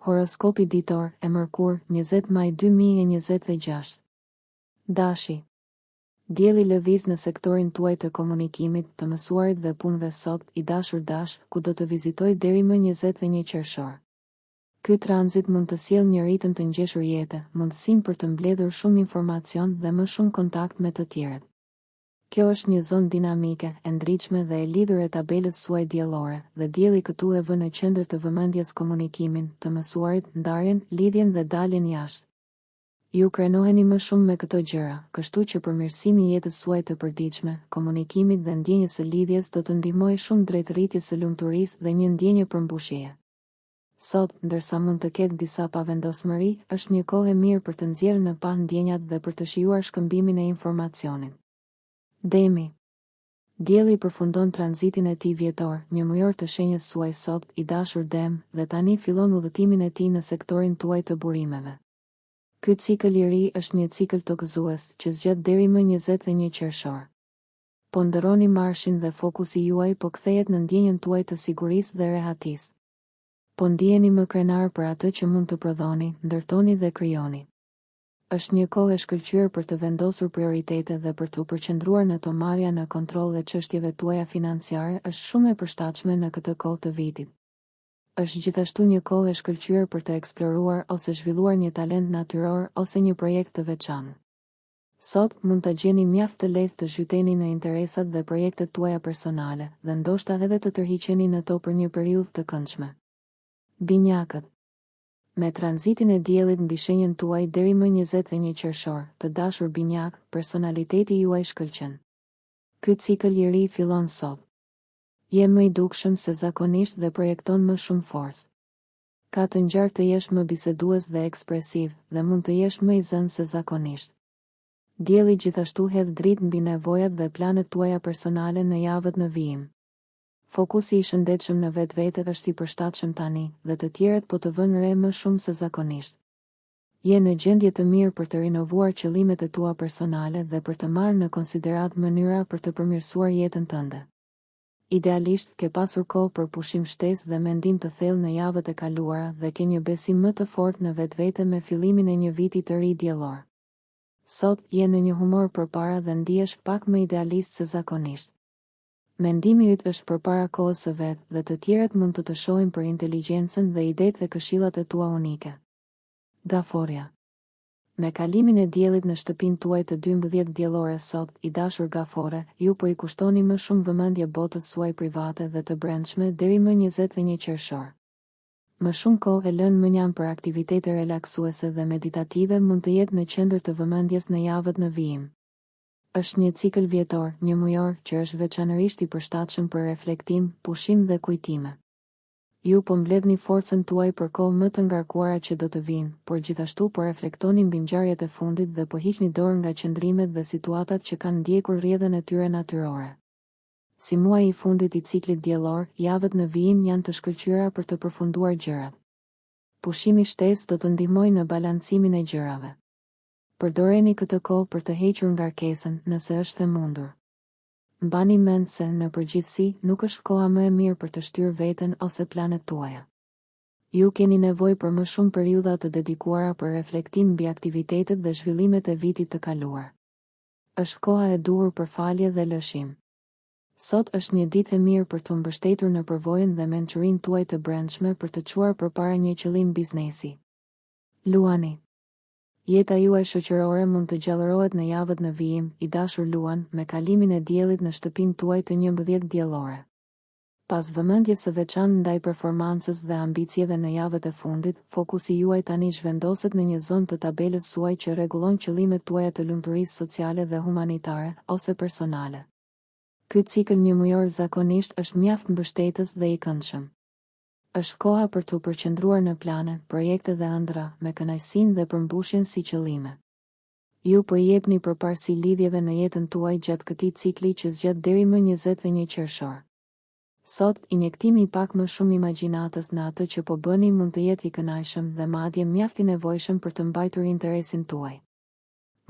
Horoskopi ditor e Mërkur, 20 maj 2026. Dashi. Dielli lëviz në sektorin tuaj të komunikimit, të mësuarit dhe punëve sot, i dashur dash, ku do të vizitoj deri më 21 qershor. Ky tranzit mund të sjellë një ritëm të ngjeshur jete, mundësinë për të mbledhur shumë informacion dhe më shumë kontakt me të tjerët. Kjo është një zonë dinamike, e ndritshme dhe e lidhur e tabelës suaj diellore, dhe dielli këtu e vë në qendër të vëmendjes komunikimin, të mësuarit, ndarjen, lidhjen dhe daljen jashtë. Ju krenoheni më shumë me këto gjëra, kështu që përmirësimi i jetës suaj të përditshme, komunikimit dhe ndjenjes së lidhjes do të ndihmojë shumë drejt rritjes së lumturisë dhe një ndjenje përmbushjeje. Sot, ndërsa mund të ketë disa pavendosmëri, është një kohë e mirë për të nxjerrë në pa ndjenjat dhe për të shijuar shkëmbimin e informacionit. Demi. Dielli përfundon tranzitin e tij vjetor, një mujor të shenjës suaj sot, i dashur Dem, dhe tani fillon udhëtimin e tij në sektorin tuaj të burimeve. Ky cikël i ri është një cikël tokëzues që zgjat deri më 21 qershor. Ponderoni marshin dhe fokusi juaj po kthehet në ndjenjën tuaj të sigurisë dhe rehatisë. Po ndiheni më krenar për atë që mund të prodhoni, ndërtoni dhe krijoni. Është një kohë e shkëlqyer për të vendosur prioritete dhe për të u përqendruar në to marrja në kontroll dhe çështjeve tuaja financiare është shumë e përshtatshme në këtë kohë të vitit. Është gjithashtu një kohë e shkëlqyer për të eksploruar ose zhvilluar një talent natyror ose një projekt të veçantë. Sot mund të gjeni mjaft të lehtë të zhyteni në interesat dhe projektet tuaja personale dhe ndoshta edhe të tërhiqeni në to për një periudhë të këndshme. Binjakët. Me tranzitin e diellit mbi shenjën tuaj deri më 21 qershor, të dashur binjak, personaliteti juaj shkëlqen. Ky cikël i ri fillon sot. Je më i dukshëm se zakonisht dhe projekton më shumë forcë. Ka të ngjarë të jesh më bisedues dhe ekspresiv, dhe mund të jesh më i zënë se zakonisht. Dielli gjithashtu hedh dritë mbi nevojat dhe planet tuaja personale në javët në vijim. Fokusi i shëndetshëm në vetvete është i përshtatshëm tani, dhe të tjerët po të vënë re më shumë se zakonisht. Je në gjendje të mirë për të rinovuar qëllimet e tua personale dhe për të marrë në konsiderat mënyra për të përmirësuar jetën tënde. Idealisht, ke pasur kohë për pushim shtesë dhe mendim të thellë në javët e kaluara dhe ke një besim më të fortë në vetvete me fillimin e një viti të ri diellor. Sot, je në një humor përpara dhe ndihesh pak më idealist se zakonisht. Mendimi yt është përpara kohës së vet dhe të tjerët mund të shohin për inteligjencën dhe idetë dhe këshillat e tua unike. Gaforja. Me kalimin e diellit në shtëpinë tuaj të 12 diellore sot, i dashur gafore, ju po i kushtoni më shumë vëmendje botës suaj private dhe të brendshme deri më 21 qershor. Më shumë kohë e lënë mënjan për aktivitete relaksuese dhe meditative mund të jetë në qendër të vëmendjes në javët në vijim. Është një cikël vjetor, një mujor, që është veçanërisht i përshtatshëm për reflektim, pushim dhe kujtime. Ju po mbledhni forcën tuaj për kohë më të ngarkuara që do të vinë, por gjithashtu po reflektoni mbi ngjarjet e fundit dhe po hiqni dorë nga qëndrimet dhe situatat që kanë ndjekur rrjedhën e tyre natyrore. Si muaji i fundit i ciklit diellor, javët në vijim janë të shkëlqyera për të përfunduar gjërat. Pushimi shtesë do të ndihmojë në balancimin e gjërave. Përdoreni këtë kohë për të hequr ngarkesën, nëse është e mundur. Mbani mend se, në përgjithësi, nuk është koha më e mirë për të shtyrë veten ose planet tuaja. Ju keni nevojë për më shumë periudha të dedikuara për reflektim mbi aktivitetet dhe zhvillimet e vitit të kaluar. Është koha e duhur për falje dhe lëshim. Sot është një ditë e mirë për të mbështetur në përvojën dhe mençurinë tuaj të brendshme për të çuar përpara një qëllim biznesi. Luani. Jeta juaj shoqërore mund të gjallërohet në javët në vijim, i dashur Luan, me kalimin e diellit në shtëpinë tuaj të 11 diellore. Pas vëmendjes së veçantë ndaj performancës dhe ambicieve në javët e fundit, fokusi juaj tani zhvendoset në një zonë të tabelës suaj që rregullon qëllimet tuaja të lumturisë sociale dhe humanitare ose personale. Ky cikël një mujor zakonisht është mjaft mbështetës dhe i këndshëm. Është koha për të përqendruar në plane, projekte dhe ëndra, me kënaqësinë dhe përmbushjen si qëllime. Ju po i jepni përparësi lidhjeve në jetën tuaj gjatë këtij cikli që zgjat deri më 21 qershor. Sot, injektimi i pak më shumë imagjinatës në atë që po bëni mund të jetë i kënaqshëm dhe madje mjaft i nevojshëm për të mbajtur interesin tuaj.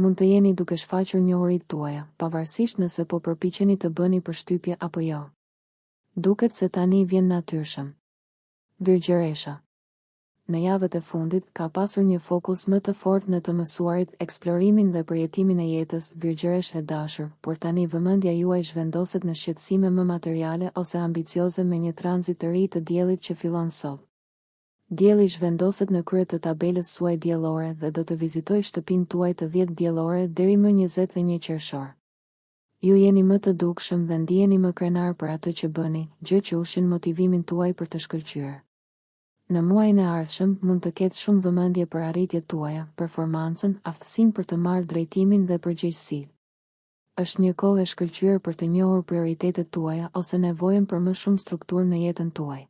Mund të jeni duke shfaqur njohuritë tuaja, pavarësisht nëse po përpiqeni të bëni përshtypje apo jo. Duket se tani vjen natyrshëm. Virgjëresha. në javët e fundit, ka pasur një fokus më të fortë në të mësuarit, eksplorimin dhe përjetimin e jetës, virgjëresh e dashur, por tani vëmendja juaj zhvendoset në shqetësime më materiale ose ambicioze me një tranzit të ri të diellit që fillon sot. Dielli zhvendoset në krye të tabelës suaj diellore dhe do të vizitoj shtëpinë tuaj të 10 diellore deri më 21 qershor. Ju jeni më të dukshëm dhe ndiheni më krenar për atë që bëni, gjë që ushqen motivimin tuaj për të shkëlqyer. Në muajin e ardhshëm mund të ketë shumë vëmendje për arritjet tuaja, performancën, aftësinë për të marrë drejtimin dhe përgjegjësitë. Është një kohë e shkëlqyer për të njohur prioritetet tuaja ose nevojën për më shumë strukturë në jetën tuaj.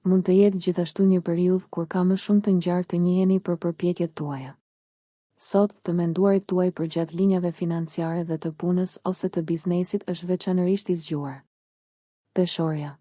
Mund të jetë gjithashtu një periudhë kur ka më shumë të ngjarë të njiheni për përpjekjet tuaja. Sot, të menduarit tuaj për gjatë linjave financiare dhe të punës ose të biznesit është veçanërisht i zgjuar. Peshorja.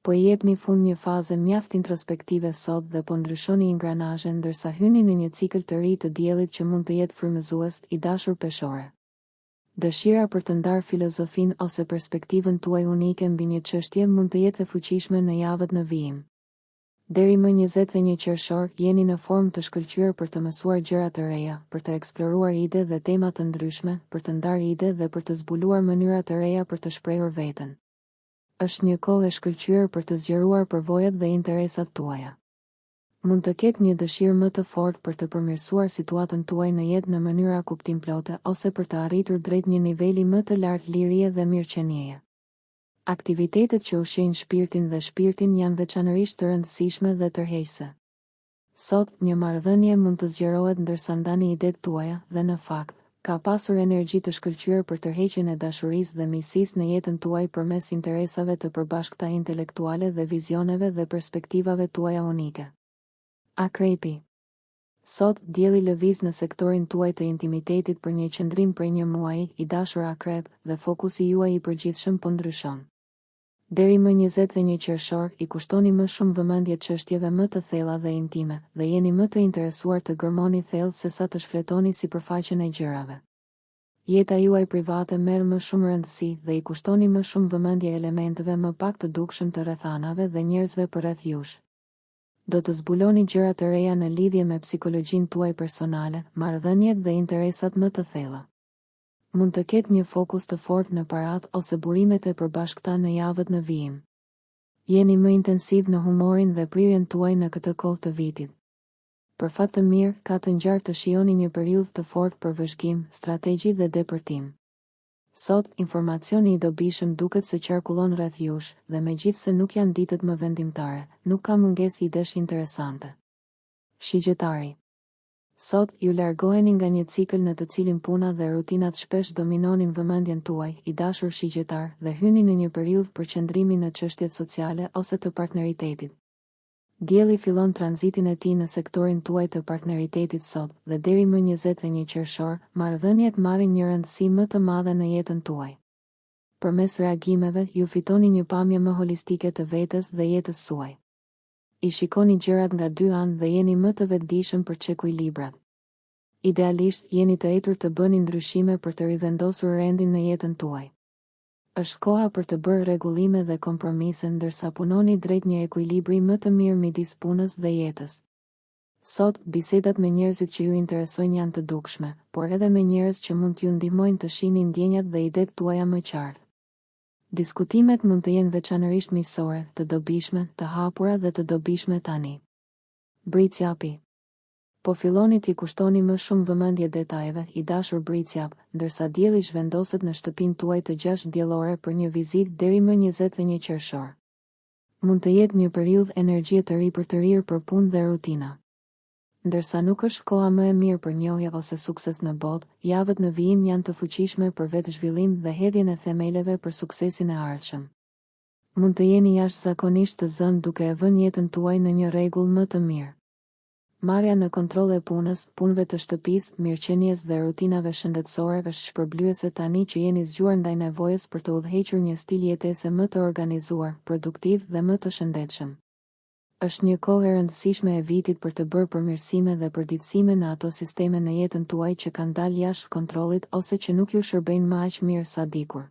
Po i jepni fund një faze mjaft introspektive sot dhe po ndryshoni ingranazhen ndërsa hyni në një cikël të ri të diellit që mund të jetë frymëzues, i dashur peshore. Dëshira për të ndarë filozofinë ose perspektivën tuaj unike mbi një çështje mund të jetë e fuqishme në javët në vijim. Deri më 21 qershor, jeni në formë të shkëlqyer për të mësuar gjëra të reja, për të eksploruar ide dhe tema të ndryshme, për të ndarë ide dhe për të zbuluar mënyra të reja për të shprehur veten. Është një kohë e shkëlqyer për të zgjeruar përvojat dhe interesat tuaja. Mund të ketë një dëshirë më të fortë për të përmirësuar situatën tuaj në jetë në mënyra kuptimplote ose për të arritur drejt një niveli më të lartë lirie dhe mirëqenieje. Aktivitetet që ushqejnë shpirtin dhe shpirtin janë veçanërisht të rëndësishme dhe tërheqëse. Sot, një marrëdhënie mund të zgjerohet ndërsa ndani idetë tuaja dhe në fakt, ka pasur energji të shkëlqyer për tërheqjen e dashurisë dhe miqësisë në jetën tuaj përmes interesave të përbashkëta intelektuale dhe vizioneve dhe perspektivave tuaja unike. Akrepi. Sot, dielli lëviz në sektorin tuaj të intimitetit për një qëndrim prej një muaji, i dashur akrep, dhe fokusi juaj i përgjithshëm po ndryshon. Deri më 21 qershor, i kushtoni më shumë vëmendje çështjeve më të thella dhe intime, dhe jeni më të interesuar të gërmoni thellë se sa të shfletoni sipërfaqen e gjërave. Jeta juaj private merr më shumë rëndësi dhe i kushtoni më shumë vëmendje elementeve më pak të dukshëm të rrethanave dhe njerëzve përreth jush. Do të zbuloni gjëra të reja në lidhje me psikologjinë tuaj personale, marrëdhëniet dhe interesat më të thella. Mund të ketë një fokus të fortë në paratë ose burimet e përbashkëta në javët në vijim. Jeni më intensiv në humorin dhe prirjen tuaj në këtë kohë të vitit. Për fat të mirë, ka të ngjarë të shijoni një periudhë të fortë për vëzhgim, strategji dhe depërtim. Sot, informacioni i dobishëm duket se qarkullon rreth jush, dhe megjithse nuk janë ditët më vendimtare, nuk ka mungesë idesh interesante. Shigjetari. Sot, ju largoheni nga një cikël në të cilin puna dhe rutinat shpesh dominonin vëmendjen tuaj, i dashur shigjetar, dhe hyni në një periudhë për qëndrimin në çështjet sociale ose të partneritetit. Dielli fillon tranzitin e tij në sektorin tuaj të partneritetit sot, dhe deri më 21 qershor, marrëdhëniet marrin një rëndësi më të madhe në jetën tuaj. Përmes reagimeve, ju fitoni një pamje më holistike të vetes dhe jetës suaj. I shikoni gjërat nga dy anë dhe jeni më të vetëdijshëm për çekuilibrat. Idealisht, jeni të etur të bëni ndryshime për të rivendosur rendin në jetën tuaj. Është koha për të bërë rregullime dhe kompromise ndërsa punoni drejt një ekuilibri më të mirë midis punës dhe jetës. Sot, bisedat me njerëzit që ju interesojnë janë të dukshme, por edhe me njerëz që mund t'ju ndihmojnë të shihni ndjenjat dhe idetë tuaja më qartë. Diskutimet mund të jenë veçanërisht miqësore, të dobishme, të hapura dhe të dobishme tani. Bricjapi. Po filloni t'i kushtoni më shumë vëmendje detajeve, i dashur bricjap, ndërsa dielli zhvendoset në shtëpinë tuaj të 6 diellore për një vizitë deri më 21 qershor. Mund të jetë një periudhë energjie të ri për të rirë për punë dhe rutina. Ndërsa nuk është koha më e mirë për njohje ose sukses në botë, javët në vijim janë të fuqishme për vetëzhvillim dhe hedhjen e themeleve për suksesin e ardhshëm. Mund të jeni jashtëzakonisht të zënë duke e vënë jetën tuaj në një rregull më të mirë. Marrja në kontroll e punës, punëve të shtëpisë, mirëqenies dhe rutinave shëndetësore është shpërblyese tani që jeni zgjuar ndaj nevojës për të udhëhequr një stil jetese më të organizuar, produktiv dhe më të shëndetshëm. Është një kohë e rëndësishme e vitit për të bërë përmirësime dhe përditësime në ato sisteme në jetën tuaj që kanë dalë jashtë kontrollit ose që nuk ju shërbejnë më aq mirë sa dikur.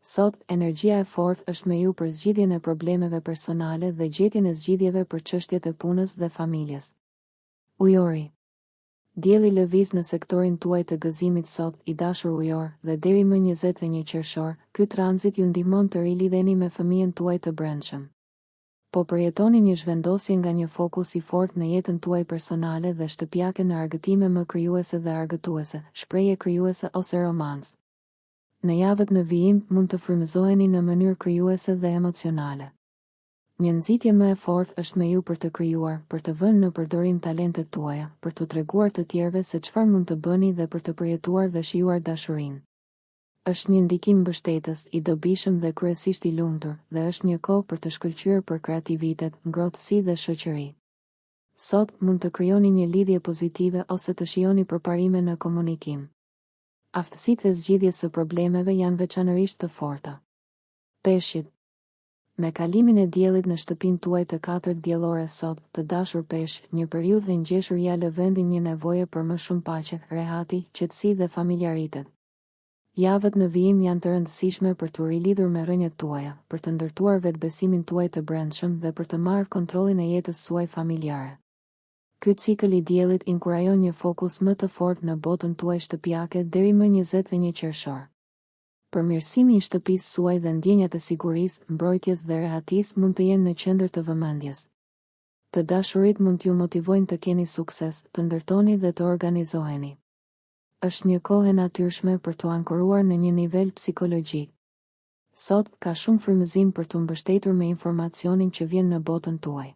Sot, energjia e fortë është me ju për zgjidhjen e problemeve personale dhe gjetjen e zgjidhjeve për çështjet e punës dhe familjes. Ujori. Dielli lëviz në sektorin tuaj të gëzimit sot, i dashur ujor, dhe deri më 21 qershor, ky tranzit ju ndihmon të rilidheni me fëmijën tuaj të brendshëm. Po përjetoni një zhvendosje nga një fokus i fortë në jetën tuaj personale dhe shtëpiake në argëtime më krijuese dhe argëtuese, shprehje krijuese ose romancë. Në javët në vijim mund të frymëzoheni në mënyrë krijuese dhe emocionale. Një nxitje më e fortë është me ju për të krijuar, për të vënë në përdorim talentet tuaja, për t'u treguar të tjerëve se çfarë mund të bëni dhe për të përjetuar dhe shijuar dashurinë. Është një ndikim mbështetës, i dobishëm dhe kryesisht i lumtur, dhe është një kohë për të shkëlqyer për kreativitet, ngrohtësi dhe shoqëri. Sot mund të krijoni një lidhje pozitive ose të shijoni përparime në komunikim. Aftësitë e zgjidhjes së problemeve janë veçanërisht të forta. Peshqit. Me kalimin e diellit në shtëpinë tuaj të 4 diellore sot, të dashur peshq, një periudhë e ngjeshur ja lë vendin një nevoje për më shumë paqe, rehati, qetësi dhe familjaritet. Javët në vijim janë të rëndësishme për t'u rilidhur me rrënjët tuaja, për të ndërtuar vetbesimin tuaj të brendshëm dhe për të marrë kontrollin e jetës suaj familjare. Ky cikël i diellit inkurajon një fokus më të fortë në botën tuaj shtëpiake deri më 21 qershor. Përmirësimi i shtëpisë suaj dhe ndjenjat e sigurisë, mbrojtjes dhe rehatisë mund të jenë në qendër të vëmendjes. Të dashurit mund t'ju motivojnë të keni sukses, të ndërtoni dhe të organizoheni. Është një kohë e natyrshme për t'u ankoruar në një nivel psikologjik. Sot, ka shumë frymëzim për t'u mbështetur me informacionin që vjen në botën tuaj.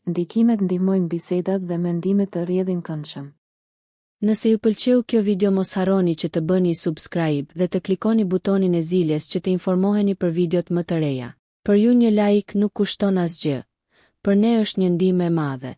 Ndikimet ndihmojnë bisedat dhe mendimet të rrjedhin këndshëm. Nëse ju pëlqeu kjo video mos harroni që të bëni subscribe dhe të klikoni butonin e ziljes që të informoheni për videot më të reja. Për ju një like nuk kushton asgjë. Për ne është një ndihmë e madhe.